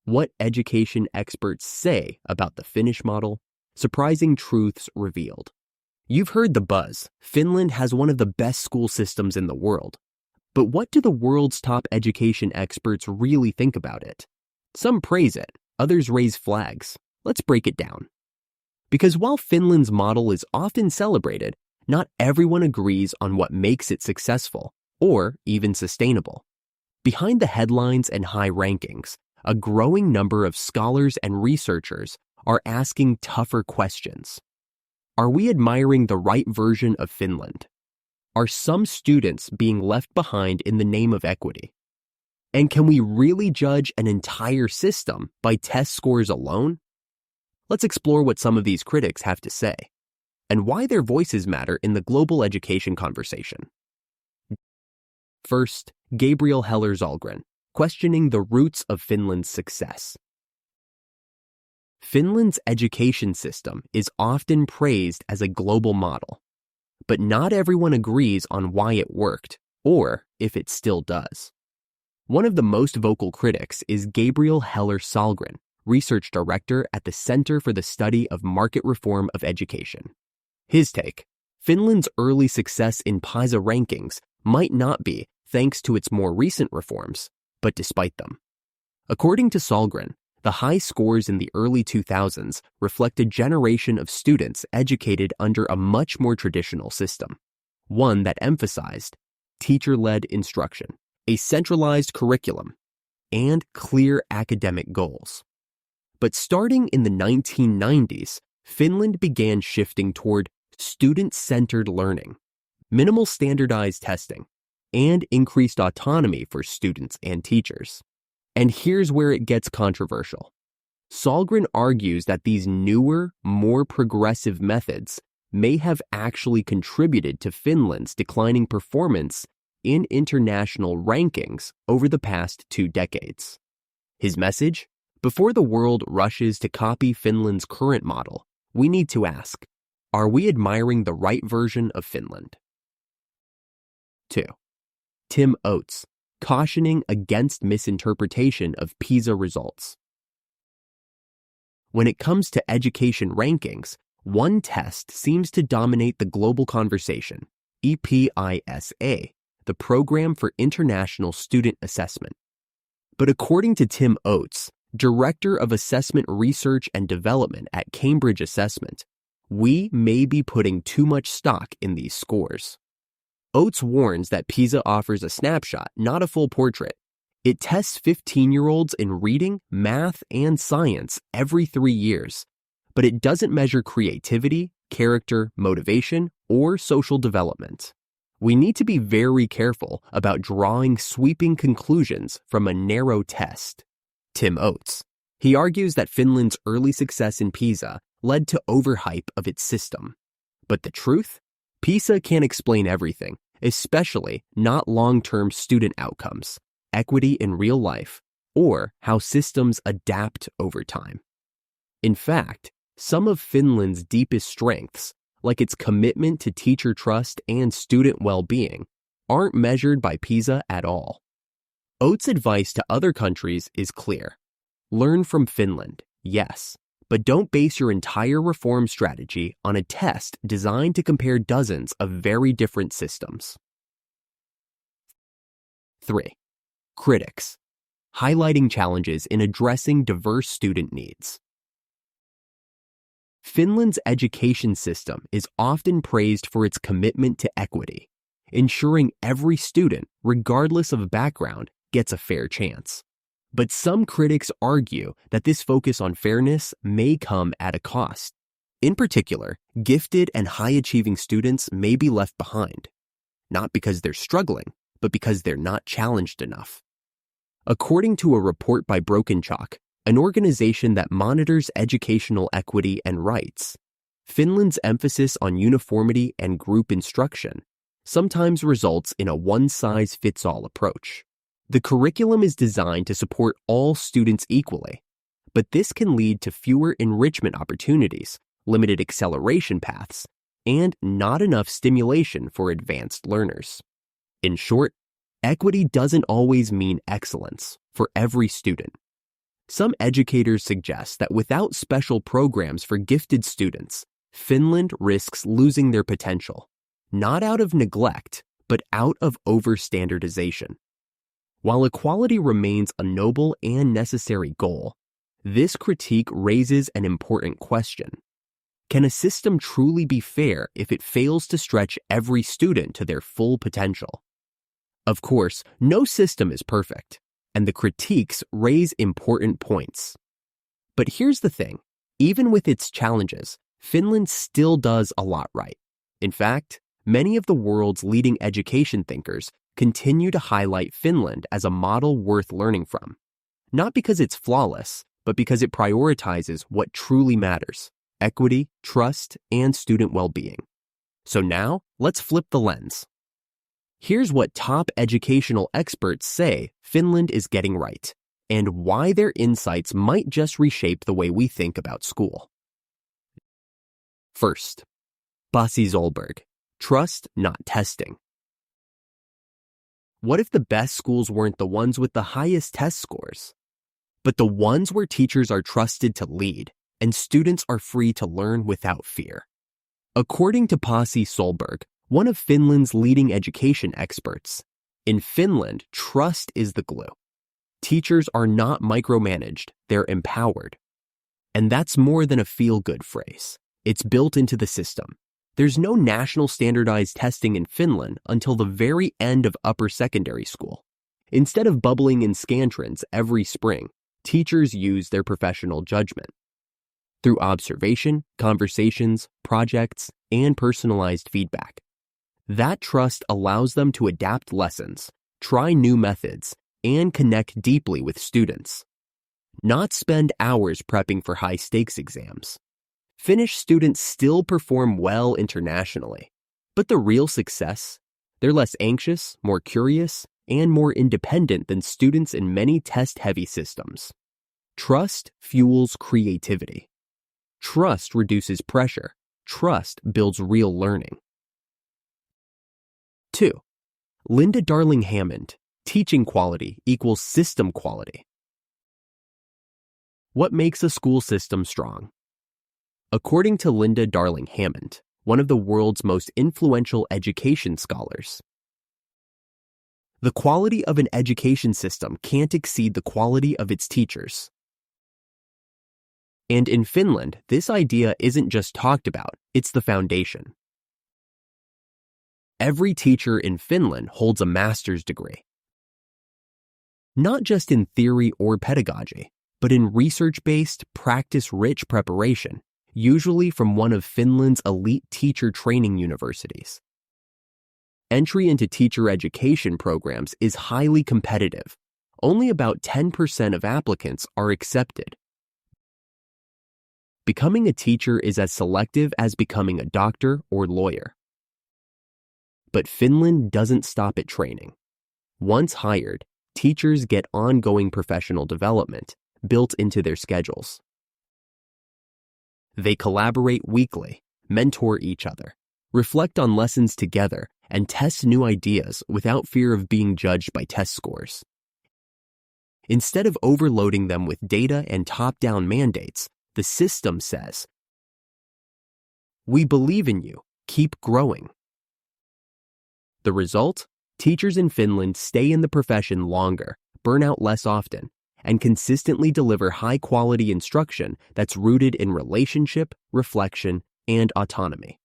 What education experts say about the Finnish model, surprising truths revealed. You've heard the buzz. Finland has one of the best school systems in the world. But what do the world's top education experts really think about it? Some praise it, others raise flags. Let's break it down. Because while Finland's model is often celebrated, not everyone agrees on what makes it successful or even sustainable. Behind the headlines and high rankings, a growing number of scholars and researchers are asking tougher questions. Are we admiring the right version of Finland? Are some students being left behind in the name of equity? And can we really judge an entire system by test scores alone? Let's explore what some of these critics have to say and why their voices matter in the global education conversation. First, Gabriel Heller-Zalgren, questioning the roots of Finland's success. Finland's education system is often praised as a global model, but not everyone agrees on why it worked or if it still does. One of the most vocal critics is Gabriel Heller-Zalgren, research director at the Center for the Study of Market Reform of Education. His take: Finland's early success in PISA rankings might not be thanks to its more recent reforms, but despite them. According to Sahlgren, the high scores in the early 2000s reflect a generation of students educated under a much more traditional system, one that emphasized teacher-led instruction, a centralized curriculum, and clear academic goals. But starting in the 1990s, Finland began shifting toward student-centered learning, minimal standardized testing, and increased autonomy for students and teachers. And here's where it gets controversial. Sahlgren argues that these newer, more progressive methods may have actually contributed to Finland's declining performance in international rankings over the past 2 decades. His message: before the world rushes to copy Finland's current model, we need to ask, are we admiring the right version of Finland? 2. Tim Oates, cautioning against misinterpretation of PISA results. When it comes to education rankings, one test seems to dominate the global conversation: PISA, the Program for International Student Assessment. But according to Tim Oates, Director of Assessment Research and Development at Cambridge Assessment, we may be putting too much stock in these scores. Oates warns that PISA offers a snapshot, not a full portrait. It tests 15-year-olds in reading, math, and science every 3 years, but it doesn't measure creativity, character, motivation, or social development. We need to be very careful about drawing sweeping conclusions from a narrow test. Tim Oates. He argues that Finland's early success in PISA led to overhype of its system. But the truth? PISA can't explain everything, especially not long-term student outcomes, equity in real life, or how systems adapt over time. In fact, some of Finland's deepest strengths, like its commitment to teacher trust and student well-being, aren't measured by PISA at all. Oates' advice to other countries is clear. Learn from Finland, yes, but don't base your entire reform strategy on a test designed to compare dozens of very different systems. 3. Critics, highlighting challenges in addressing diverse student needs. Finland's education system is often praised for its commitment to equity, ensuring every student, regardless of background, gets a fair chance. But some critics argue that this focus on fairness may come at a cost. In particular, gifted and high-achieving students may be left behind, not because they're struggling, but because they're not challenged enough. According to a report by Broken Chalk, an organization that monitors educational equity and rights, Finland's emphasis on uniformity and group instruction sometimes results in a one-size-fits-all approach. The curriculum is designed to support all students equally, but this can lead to fewer enrichment opportunities, limited acceleration paths, and not enough stimulation for advanced learners. In short, equity doesn't always mean excellence for every student. Some educators suggest that without special programs for gifted students, Finland risks losing their potential, not out of neglect, but out of overstandardization. While equality remains a noble and necessary goal, this critique raises an important question. Can a system truly be fair if it fails to stretch every student to their full potential? Of course, no system is perfect, and the critiques raise important points. But here's the thing, even with its challenges, Finland still does a lot right. In fact, many of the world's leading education thinkers continue to highlight Finland as a model worth learning from, not because it's flawless, but because it prioritizes what truly matters: equity, trust, and student well-being. So now, let's flip the lens. Here's what top educational experts say Finland is getting right, and why their insights might just reshape the way we think about school. First, Pasi Sahlberg, trust, not testing. What if the best schools weren't the ones with the highest test scores, but the ones where teachers are trusted to lead and students are free to learn without fear? According to Pasi Sahlberg, one of Finland's leading education experts, in Finland, trust is the glue. Teachers are not micromanaged, they're empowered. And that's more than a feel-good phrase. It's built into the system. There's no national standardized testing in Finland until the very end of upper secondary school. Instead of bubbling in scantrons every spring, teachers use their professional judgment. Through observation, conversations, projects, and personalized feedback. That trust allows them to adapt lessons, try new methods, and connect deeply with students. Not spend hours prepping for high-stakes exams. Finnish students still perform well internationally, but the real success, they're less anxious, more curious, and more independent than students in many test-heavy systems. Trust fuels creativity. Trust reduces pressure. Trust builds real learning. 2. Linda Darling-Hammond, teaching quality equals system quality. What makes a school system strong? According to Linda Darling-Hammond, one of the world's most influential education scholars, the quality of an education system can't exceed the quality of its teachers. And in Finland, this idea isn't just talked about, it's the foundation. Every teacher in Finland holds a master's degree. Not just in theory or pedagogy, but in research-based, practice-rich preparation, usually from one of Finland's elite teacher training universities. Entry into teacher education programs is highly competitive. Only about 10% of applicants are accepted. Becoming a teacher is as selective as becoming a doctor or lawyer. But Finland doesn't stop at training. Once hired, teachers get ongoing professional development built into their schedules. They collaborate weekly, mentor each other, reflect on lessons together, and test new ideas without fear of being judged by test scores. Instead of overloading them with data and top-down mandates, the system says, "We believe in you. Keep growing." The result? Teachers in Finland stay in the profession longer, burn out less often, and consistently deliver high-quality instruction that's rooted in relationship, reflection, and autonomy.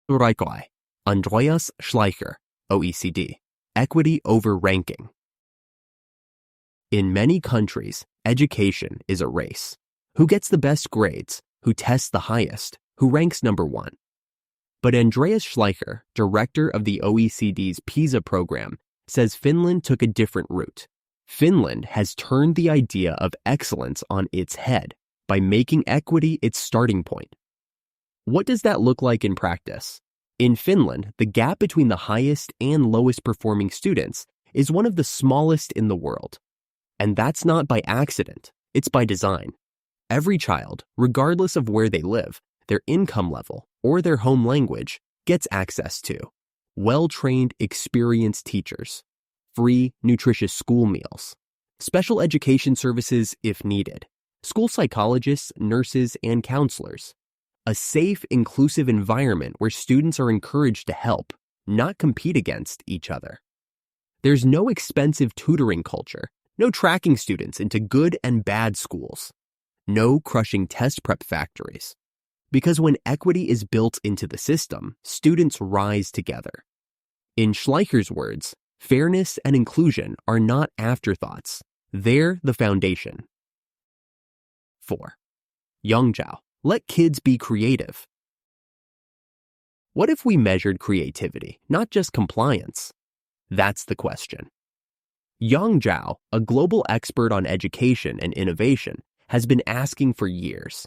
Andreas Schleicher, OECD, Equity over Ranking. In many countries, education is a race. Who gets the best grades? Who tests the highest? Who ranks number one? But Andreas Schleicher, director of the OECD's PISA program, says Finland took a different route. Finland has turned the idea of excellence on its head by making equity its starting point. What does that look like in practice? In Finland, the gap between the highest and lowest performing students is one of the smallest in the world. And that's not by accident, it's by design. Every child, regardless of where they live, their income level, or their home language, gets access to well-trained, experienced teachers, free, nutritious school meals, special education services if needed, school psychologists, nurses, and counselors. A safe, inclusive environment where students are encouraged to help, not compete against each other. There's no expensive tutoring culture, no tracking students into good and bad schools, no crushing test prep factories. Because when equity is built into the system, students rise together. In Schleicher's words, fairness and inclusion are not afterthoughts. They're the foundation. 4. Yong Zhao, let kids be creative. What if we measured creativity, not just compliance? That's the question. Yong Zhao, a global expert on education and innovation, has been asking for years.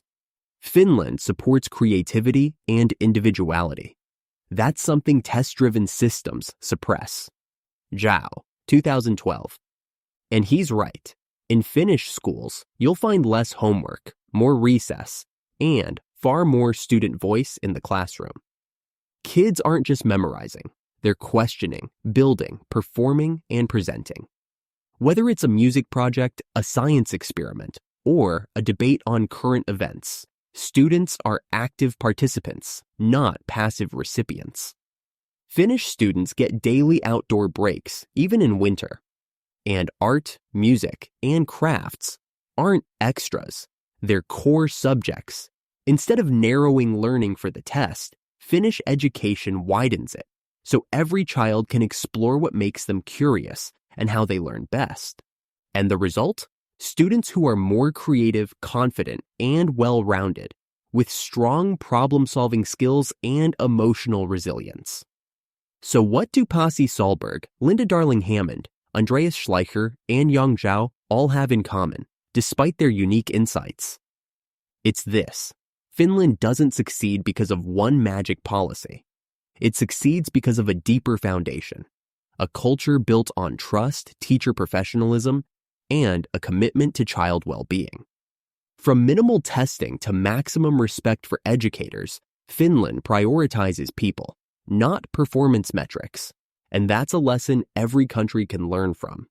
Finland supports creativity and individuality. That's something test-driven systems suppress. Zhao, 2012. And he's right. In Finnish schools, you'll find less homework, more recess, and far more student voice in the classroom. Kids aren't just memorizing. They're questioning, building, performing, and presenting. Whether it's a music project, a science experiment, or a debate on current events, students are active participants, not passive recipients. Finnish students get daily outdoor breaks, even in winter. And art, music, and crafts aren't extras. They're core subjects. Instead of narrowing learning for the test, Finnish education widens it, so every child can explore what makes them curious and how they learn best. And the result? Students who are more creative, confident, and well-rounded, with strong problem-solving skills and emotional resilience. So what do Pasi Sahlberg, Linda Darling-Hammond, Andreas Schleicher, and Yong Zhao all have in common, despite their unique insights? It's this. Finland doesn't succeed because of one magic policy. It succeeds because of a deeper foundation, a culture built on trust, teacher professionalism, and a commitment to child well-being. From minimal testing to maximum respect for educators, Finland prioritizes people, not performance metrics. And that's a lesson every country can learn from.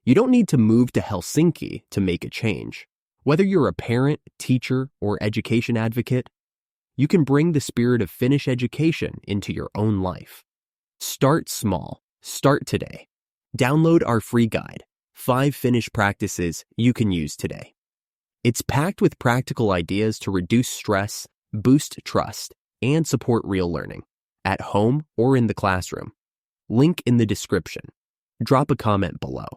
You don't need to move to Helsinki to make a change. Whether you're a parent, teacher, or education advocate, you can bring the spirit of Finnish education into your own life. Start small. Start today. Download our free guide, 5 Finnish practices you can use today. It's packed with practical ideas to reduce stress, boost trust, and support real learning, at home or in the classroom. Link in the description. Drop a comment below.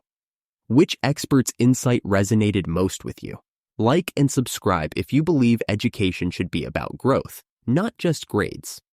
Which expert's insight resonated most with you? Like and subscribe if you believe education should be about growth, not just grades.